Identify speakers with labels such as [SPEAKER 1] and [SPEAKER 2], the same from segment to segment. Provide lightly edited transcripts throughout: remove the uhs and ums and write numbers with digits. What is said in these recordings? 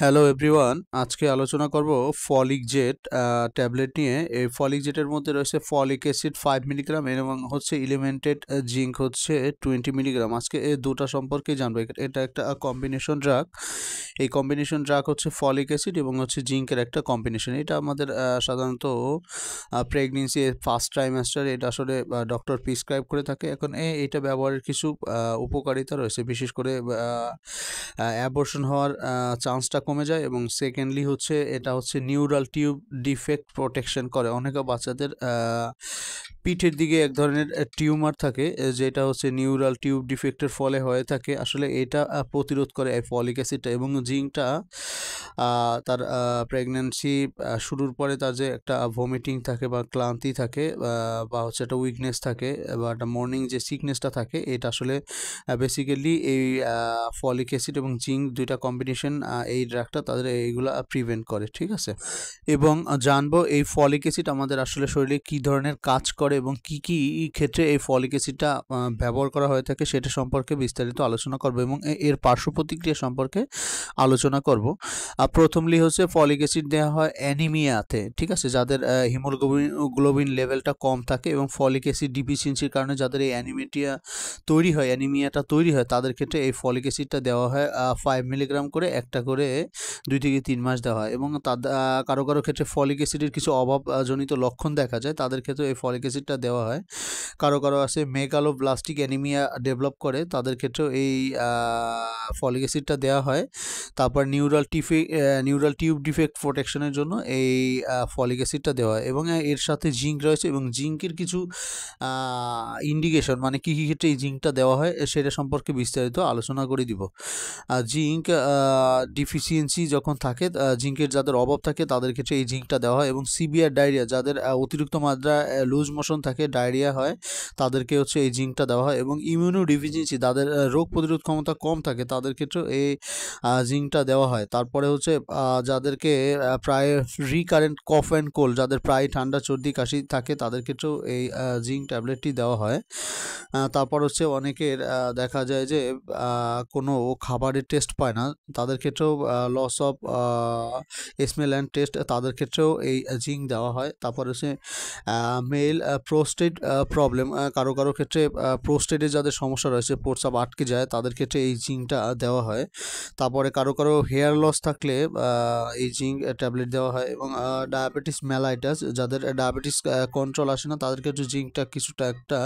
[SPEAKER 1] Hello everyone, আজকে আলোচনা করব ফলিক জেট ট্যাবলেট নিয়ে। এই ফলিক জেটের মধ্যে রয়েছে ফলিক অ্যাসিড 5 মিলিগ্রাম এবং হচ্ছে ইলিমেন্টেড জিঙ্ক হচ্ছে 20 মিলিগ্রাম। আজকে এই দুটা সম্পর্কে জানবো। এটা একটা কম্বিনেশন ড্রাগ। এই কম্বিনেশন ড্রাগ হচ্ছে ফলিক অ্যাসিড এবং হচ্ছে জিঙ্কের একটা কম্বিনেশন। এটা আমাদের সাধারণত প্রেগনেন্সি ফার্স্ট ট্রাইমাস্টার এটা আসলে ডক্টর প্রিসক্রাইব করে থাকে। এখন এইটা ব্যবহারের কিছু উপকারিতা রয়েছে, বিশেষ করে অ্যাবর্শন হওয়ার চান্সটা কমে যায় এবং সেকেন্ডলি হচ্ছে এটা হচ্ছে নিউরাল টিউব ডিফেক্ট প্রোটেকশন করে। অনেকে বাচ্চাদের পিঠের দিকে এক ধরনের টিউমার থাকে, যেটা হচ্ছে নিউরাল টিউব ডিফেক্টের ফলে হয়ে থাকে। আসলে এটা প্রতিরোধ করে এই ফলিক অ্যাসিডটা এবং জিঙ্কটা। তার প্রেগন্যান্সি শুরুর পরে তার যে একটা ভমিটিং থাকে বা ক্লান্তি থাকে বা হচ্ছে একটা উইকনেস থাকে বা একটা মর্নিং যে সিকনেসটা থাকে, এটা আসলে বেসিক্যালি এই ফলিক অ্যাসিড এবং জিঙ্ক দুইটা কম্বিনেশন এই ড্রাগটা তাদের এইগুলা প্রিভেন্ট করে। ঠিক আছে, এবং জানবো এই ফলিক অ্যাসিড আমাদের আসলে শরীরে কী ধরনের কাজ করে এবং কি কি ক্ষেত্রে এই ফলিক অ্যাসিডটা ব্যবহার করা হয়ে থাকে সেটা সম্পর্কে বিস্তারিত আলোচনা করব এবং এর পার্শ্ব প্রতিক্রিয়া সম্পর্কে আলোচনা করব। প্রথমলি হচ্ছে ফলিক অ্যাসিড দেওয়া হয় অ্যানিমিয়াতে। ঠিক আছে, যাদের হিমোগ্লোবিন লেভেলটা কম থাকে এবং ফলিক অ্যাসিড ডিফিসিয়েন্সির কারণে যাদের এই অ্যানিমিয়াটা তৈরি হয় তাদের ক্ষেত্রে এই ফলিক অ্যাসিডটা দেওয়া হয় 5 মিলিগ্রাম করে, একটা করে 2 থেকে 3 মাস দেওয়া হয়। এবং কারো কারো ক্ষেত্রে ফলিক অ্যাসিডের কিছু অভাবজনিত লক্ষণ দেখা যায়, তাদের ক্ষেত্রে এই ফলিক অ্যাসিডটা দেওয়া হয়। কারো কারো আছে মেগালোব্লাস্টিক অ্যানিমিয়া ডেভেলপ করে, তাদের ক্ষেত্রেও এই ফলিক অ্যাসিডটা দেওয়া হয়। তারপর নিউরাল টিউব ডিফেক্ট প্রোটেকশনের জন্য এই ফলিক অ্যাসিডটা দেওয়া হয় এবং এর সাথে জিঙ্ক রয়েছে এবং জিঙ্কের কিছু ইন্ডিকেশন, মানে কী কী ক্ষেত্রে এই জিঙ্কটা দেওয়া হয় সেটা সম্পর্কে বিস্তারিত আলোচনা করে দিব। জিঙ্ক ডিফিসিয়েন্সি যখন থাকে, জিঙ্কের যাদের অভাব থাকে তাদের ক্ষেত্রে এই জিঙ্কটা দেওয়া হয়। এবং সিভিয়ার ডায়রিয়া, যাদের অতিরিক্ত মাত্রা লুজ মোশন থাকে, ডায়রিয়া হয়, তাদেরকে হচ্ছে এই জিঙ্কটা দেওয়া হয়। এবং ইমিউনো ডিফিসিয়েন্সি, যাদের রোগ প্রতিরোধ ক্ষমতা কম থাকে তাদের ক্ষেত্রেও এই জিঙ্কটা দেওয়া হয়। তারপরে হচ্ছে যাদেরকে প্রায় রিকারেন্ট কফ অ্যান্ড কোল্ড, যাদের প্রায় ঠান্ডা সর্দি কাশি থাকে তাদের ক্ষেত্রেও এই জিঙ্ক ট্যাবলেটটি দেওয়া হয়। তারপর হচ্ছে অনেকের দেখা যায় যে কোনো খাবারের টেস্ট পায় না, তাদের ক্ষেত্রেও loss of smell and taste, তাদের ক্ষেত্রেও এই জিঙ্ক দেওয়া হয়। তারপর হচ্ছে মেল প্রোস্টেট প্রবলেম, কারো কারো ক্ষেত্রে প্রোস্টেটের যাদের সমস্যা রয়েছে, প্রস্রাব আটকে যায়, তাদের ক্ষেত্রে এই জিঙ্কটা দেওয়া হয়। তারপরে কারো কারো হেয়ার লস থাকলে এই জিঙ্ক ট্যাবলেট দেওয়া হয়। এবং ডায়াবেটিস মেলাইটাস, যাদের ডায়াবেটিস কন্ট্রোল আসে না, তাদের ক্ষেত্রে জিঙ্কটা কিছুটা একটা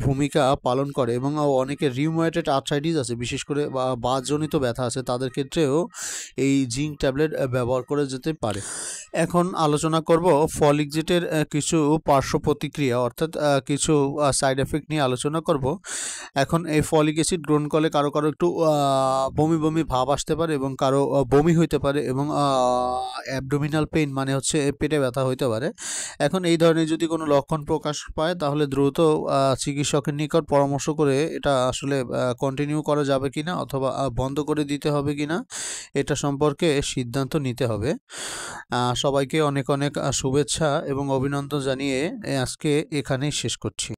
[SPEAKER 1] ভূমিকা পালন করে। এবং অনেকের রিউমাটয়েড আর্থ্রাইটিস আছে, বিশেষ করে বাতজনিত ব্যথা আছে, তাদের ক্ষেত্রেও এই জিঙ্ক ট্যাবলেট ব্যবহার করে যেতে পারে। এখন আলোচনা করব ফলিক জেটের কিছু পার্শ্ব প্রতিক্রিয়া, অর্থাৎ কিছু সাইড এফেক্ট নিয়ে আলোচনা করব। এখন এই ফলিক অ্যাসিড গ্রহণ করলে কারো কারো একটু বমি বমি ভাব আসতে পারে এবং কারো বমি হইতে পারে এবং অ্যাবডোমিনাল পেইন, মানে হচ্ছে পেটে ব্যথা হইতে পারে। এখন এই ধরনের যদি কোনো লক্ষণ প্রকাশ পায় তাহলে দ্রুত চিকিৎসকের নিকট পরামর্শ করে এটা আসলে কন্টিনিউ করা যাবে কিনা অথবা বন্ধ করে দিতে হবে কিনা এটা সম্পর্কে সিদ্ধান্ত নিতে হবে। সবাইকে অনেক অনেক শুভেচ্ছা এবং অভিনন্দন জানিয়ে আজকে এখানেই শেষ করছি।